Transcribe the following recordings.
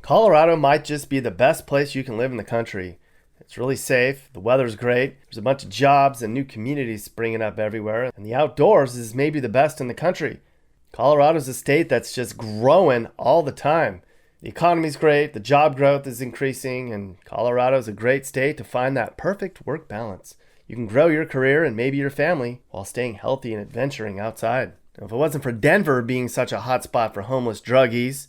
Colorado might just be the best place you can live in the country. It's really safe, the weather's great, there's a bunch of jobs and new communities springing up everywhere, and the outdoors is maybe the best in the country. Colorado's a state that's just growing all the time. The economy's great, the job growth is increasing, and Colorado's a great state to find that perfect work balance. You can grow your career and maybe your family while staying healthy and adventuring outside. Now, if it wasn't for Denver being such a hot spot for homeless druggies,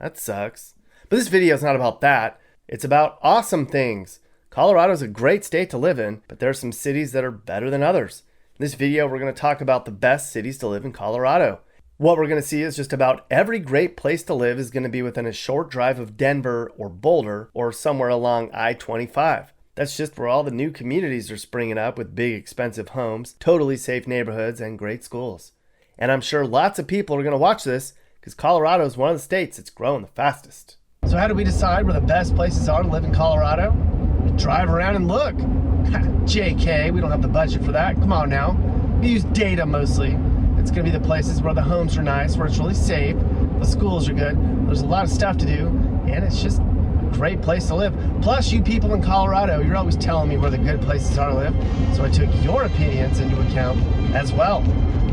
that sucks. But this video is not about that. It's about awesome things. Colorado's a great state to live in, but there are some cities that are better than others. In this video, we're going to talk about the best cities to live in Colorado. What we're going to see is just about every great place to live is going to be within a short drive of Denver or Boulder or somewhere along I-25. That's just where all the new communities are springing up with big expensive homes, totally safe neighborhoods, and great schools. And I'm sure lots of people are going to watch this because Colorado is one of the states that's growing the fastest. So how do we decide where the best places are to live in Colorado? We drive around and look. JK, we don't have the budget for that. Come on now. We use data mostly. It's going to be the places where the homes are nice, where it's really safe, the schools are good, there's a lot of stuff to do, and it's just a great place to live. Plus, you people in Colorado, you're always telling me where the good places are to live, so I took your opinions into account as well.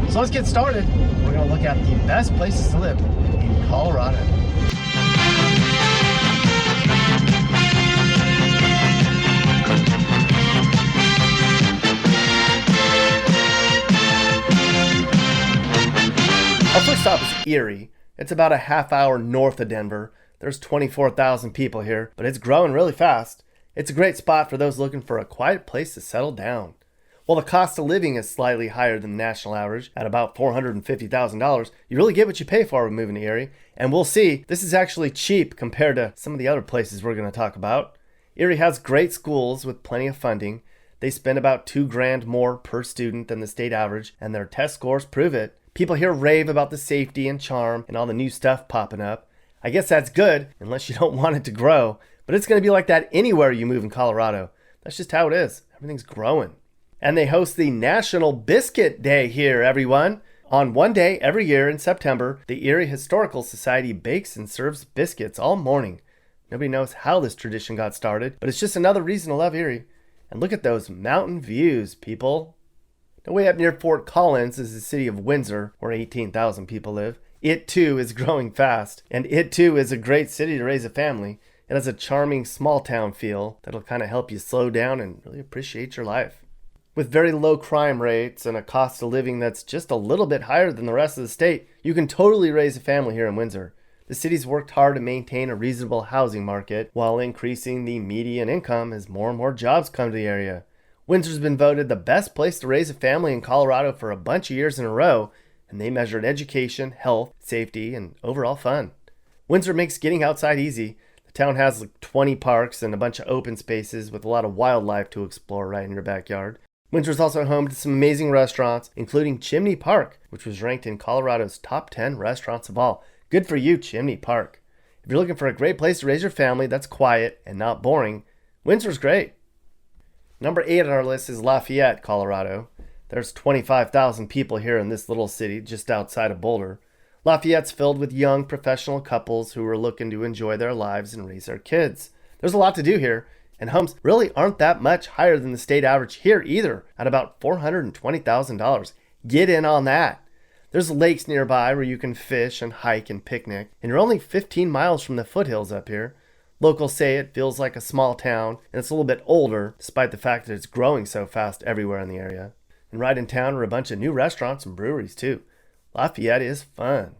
So let's get started. We're going to look at the best places to live in Colorado. Our first stop is Erie. It's about a half hour north of Denver. There's 24,000 people here, but it's growing really fast. It's a great spot for those looking for a quiet place to settle down. While the cost of living is slightly higher than the national average at about $450,000, you really get what you pay for when moving to Erie. And we'll see, this is actually cheap compared to some of the other places we're going to talk about. Erie has great schools with plenty of funding. They spend about $2,000 more per student than the state average, and their test scores prove it. People here rave about the safety and charm and all the new stuff popping up. I guess that's good, unless you don't want it to grow. But it's going to be like that anywhere you move in Colorado. That's just how it is. Everything's growing. And they host the National Biscuit Day here, everyone. On one day every year in September, the Erie Historical Society bakes and serves biscuits all morning. Nobody knows how this tradition got started, but it's just another reason to love Erie. And look at those mountain views, people. Now, way up near Fort Collins is the city of Windsor, where 18,000 people live. It too is growing fast, and it too is a great city to raise a family. It has a charming small town feel that'll kind of help you slow down and really appreciate your life. With very low crime rates and a cost of living that's just a little bit higher than the rest of the state, you can totally raise a family here in Windsor. The city's worked hard to maintain a reasonable housing market while increasing the median income as more and more jobs come to the area. Windsor's been voted the best place to raise a family in Colorado for a bunch of years in a row, and they measured education, health, safety, and overall fun. Windsor makes getting outside easy. The town has like 20 parks and a bunch of open spaces with a lot of wildlife to explore right in your backyard. Windsor's also home to some amazing restaurants, including Chimney Park, which was ranked in Colorado's top 10 restaurants of all. Good for you, Chimney Park. If you're looking for a great place to raise your family that's quiet and not boring, Windsor's great. Number 8 on our list is Lafayette, Colorado. There's 25,000 people here in this little city just outside of Boulder. Lafayette's filled with young professional couples who are looking to enjoy their lives and raise their kids. There's a lot to do here, and homes really aren't that much higher than the state average here either, at about $420,000. Get in on that. There's lakes nearby where you can fish and hike and picnic, and you're only 15 miles from the foothills up here. Locals say it feels like a small town, and it's a little bit older, despite the fact that it's growing so fast everywhere in the area. And right in town are a bunch of new restaurants and breweries too. Lafayette is fun.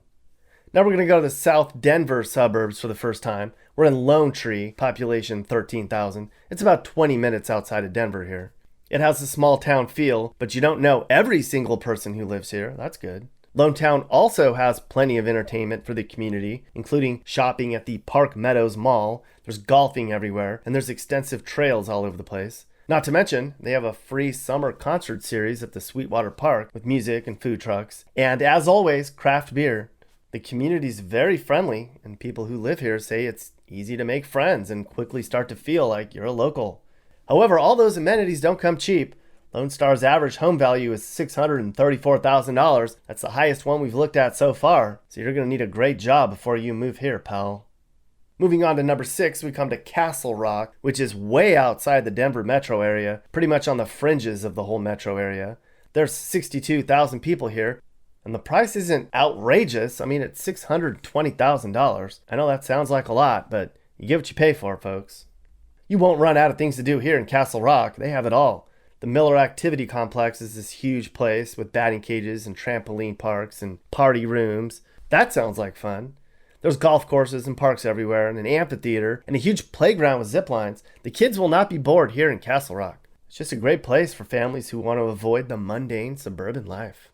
Now we're going to go to the South Denver suburbs for the first time. We're in Lone Tree, population 13,000. It's about 20 minutes outside of Denver here. It has a small town feel, but you don't know every single person who lives here. That's good. Lone Town also has plenty of entertainment for the community, including shopping at the Park Meadows Mall. There's golfing everywhere, and there's extensive trails all over the place. Not to mention, they have a free summer concert series at the Sweetwater Park with music and food trucks. And as always, craft beer. The community's very friendly, and people who live here say it's easy to make friends and quickly start to feel like you're a local. However, all those amenities don't come cheap. Lone Star's average home value is $634,000. That's the highest one we've looked at so far. So you're going to need a great job before you move here, pal. Moving on to number 6, we come to Castle Rock, which is way outside the Denver metro area, pretty much on the fringes of the whole metro area. There's 62,000 people here, and the price isn't outrageous. I mean, it's $620,000. I know that sounds like a lot, but you get what you pay for, folks. You won't run out of things to do here in Castle Rock. They have it all. The Miller Activity Complex is this huge place with batting cages and trampoline parks and party rooms. That sounds like fun. There's golf courses and parks everywhere and an amphitheater and a huge playground with zip lines. The kids will not be bored here in Castle Rock. It's just a great place for families who want to avoid the mundane suburban life.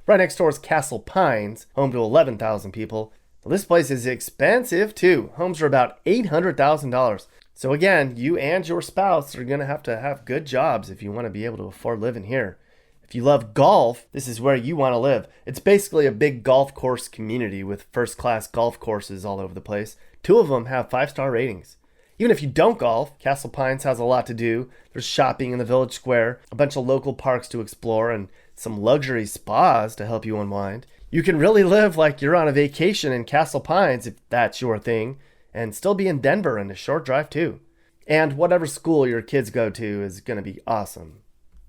Right next door is Castle Pines, home to 11,000 people. Well, this place is expensive too. Homes are about $800,000. So again, you and your spouse are going to have good jobs if you want to be able to afford living here. If you love golf, this is where you want to live. It's basically a big golf course community with first-class golf courses all over the place. 2 of them have 5-star ratings. Even if you don't golf, Castle Pines has a lot to do. There's shopping in the village square, a bunch of local parks to explore, and some luxury spas to help you unwind. You can really live like you're on a vacation in Castle Pines if that's your thing, and still be in Denver in a short drive too. And whatever school your kids go to is going to be awesome.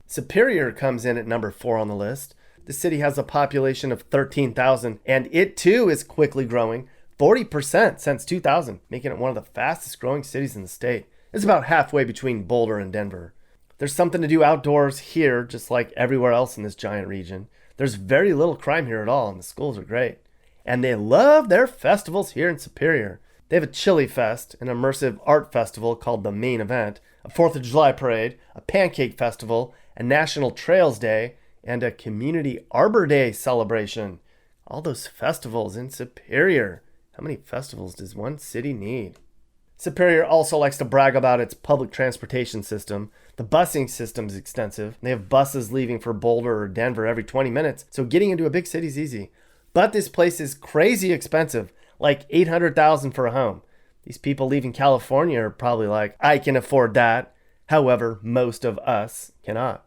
Superior comes in at number 4 on the list. The city has a population of 13,000, and it too is quickly growing, 40% since 2000, making it one of the fastest growing cities in the state. It's about halfway between Boulder and Denver. There's something to do outdoors here, just like everywhere else in this giant region. There's very little crime here at all, and the schools are great. And they love their festivals here in Superior. They have a Chili Fest, an immersive art festival called The Main Event, a 4th of July parade, a pancake festival, a National Trails Day, and a Community Arbor Day celebration. All those festivals in Superior. How many festivals does one city need? Superior also likes to brag about its public transportation system. The busing system is extensive. They have buses leaving for Boulder or Denver every 20 minutes, so getting into a big city is easy. But this place is crazy expensive, like $800,000 for a home. These people leaving California are probably like, I can afford that. However, most of us cannot.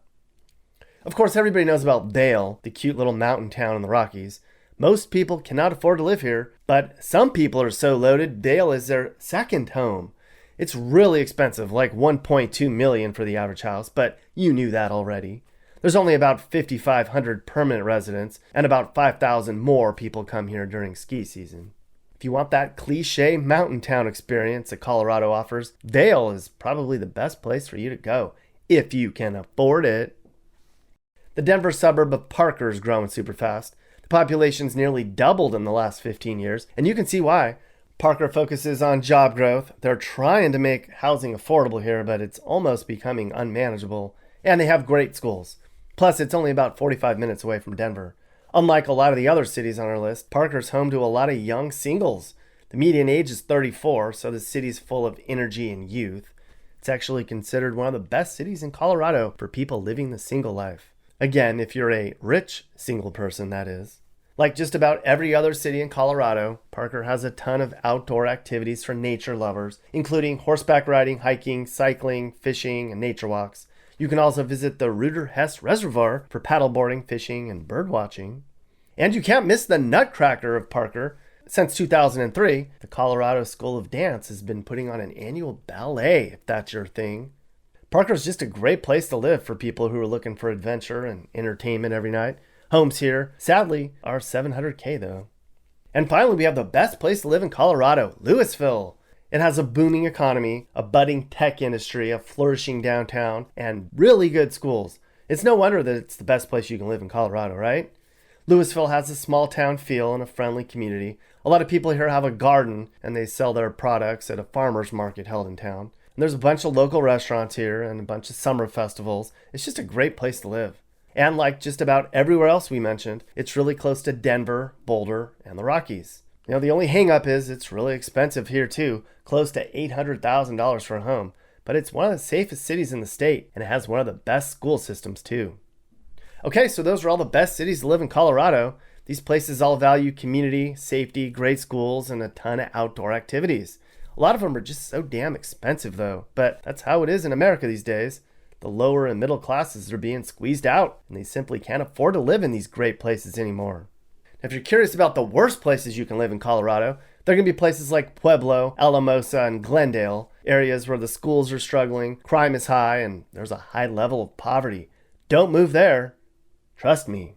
Of course, everybody knows about Vail, the cute little mountain town in the Rockies. Most people cannot afford to live here, but some people are so loaded, Vail is their second home. It's really expensive, like $1.2 million for the average house, but you knew that already. There's only about 5,500 permanent residents, and about 5,000 more people come here during ski season. If you want that cliche mountain town experience that Colorado offers, Vail is probably the best place for you to go, if you can afford it. The Denver suburb of Parker is growing super fast. The population's nearly doubled in the last 15 years, and you can see why. Parker focuses on job growth. They're trying to make housing affordable here, but it's almost becoming unmanageable. And they have great schools. Plus, it's only about 45 minutes away from Denver. Unlike a lot of the other cities on our list, Parker's home to a lot of young singles. The median age is 34, so the city's full of energy and youth. It's actually considered one of the best cities in Colorado for people living the single life. Again, if you're a rich single person, that is. Like just about every other city in Colorado, Parker has a ton of outdoor activities for nature lovers, including horseback riding, hiking, cycling, fishing, and nature walks. You can also visit the Reuter Hess Reservoir for paddleboarding, fishing, and bird watching. And you can't miss the Nutcracker of Parker. Since 2003, the Colorado School of Dance has been putting on an annual ballet, if that's your thing. Parker's just a great place to live for people who are looking for adventure and entertainment every night. Homes here, sadly, are $700K though. And finally, we have the best place to live in Colorado, Louisville. It has a booming economy, a budding tech industry, a flourishing downtown, and really good schools. It's no wonder that it's the best place you can live in Colorado, right? Louisville has a small town feel and a friendly community. A lot of people here have a garden, and they sell their products at a farmer's market held in town. And there's a bunch of local restaurants here and a bunch of summer festivals. It's just a great place to live. And like just about everywhere else we mentioned, it's really close to Denver, Boulder, and the Rockies. You know, the only hang-up is it's really expensive here too, close to $800,000 for a home. But it's one of the safest cities in the state, and it has one of the best school systems too. Okay, so those are all the best cities to live in Colorado. These places all value community, safety, great schools, and a ton of outdoor activities. A lot of them are just so damn expensive though, but that's how it is in America these days. The lower and middle classes are being squeezed out, and they simply can't afford to live in these great places anymore. If you're curious about the worst places you can live in Colorado, There can be places like Pueblo, Alamosa, and Glendale, areas where the schools are struggling, crime is high, and there's a high level of poverty. Don't move there. Trust me.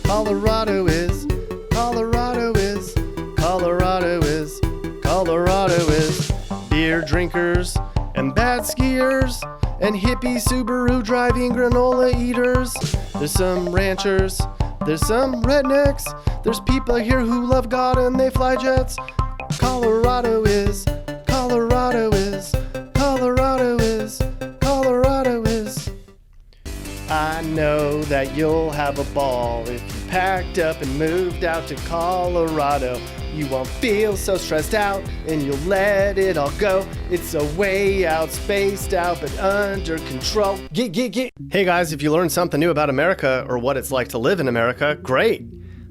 Colorado is, Colorado is, Colorado is, Colorado is. Beer drinkers and bad skiers and hippie Subaru driving granola eaters. There's some ranchers, there's some rednecks, there's people here who love God and they fly jets. Colorado is, Colorado is, Colorado is, Colorado is. I know that you'll have a ball if you packed up and moved out to Colorado. You won't feel so stressed out and you'll let it all go. It's a way out, spaced out, but under control. Get. Hey guys, if you learned something new about America or what it's like to live in America, great.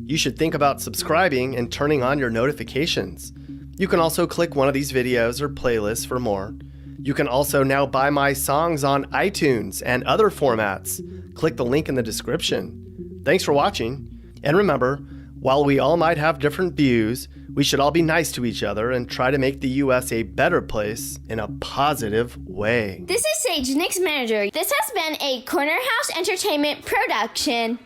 You should think about subscribing and turning on your notifications. You can also click one of these videos or playlists for more. You can also now buy my songs on iTunes and other formats. Click the link in the description. Thanks for watching. And remember, while we all might have different views, we should all be nice to each other and try to make the U.S. a better place in a positive way. This is Sage, Nick's manager. This has been a Corner House Entertainment production.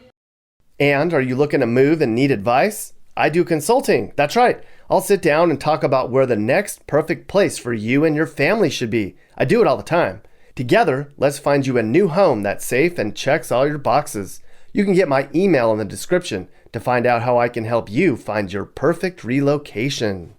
And are you looking to move and need advice? I do consulting. That's right. I'll sit down and talk about where the next perfect place for you and your family should be. I do it all the time. Together, let's find you a new home that's safe and checks all your boxes. You can get my email in the description to find out how I can help you find your perfect relocation.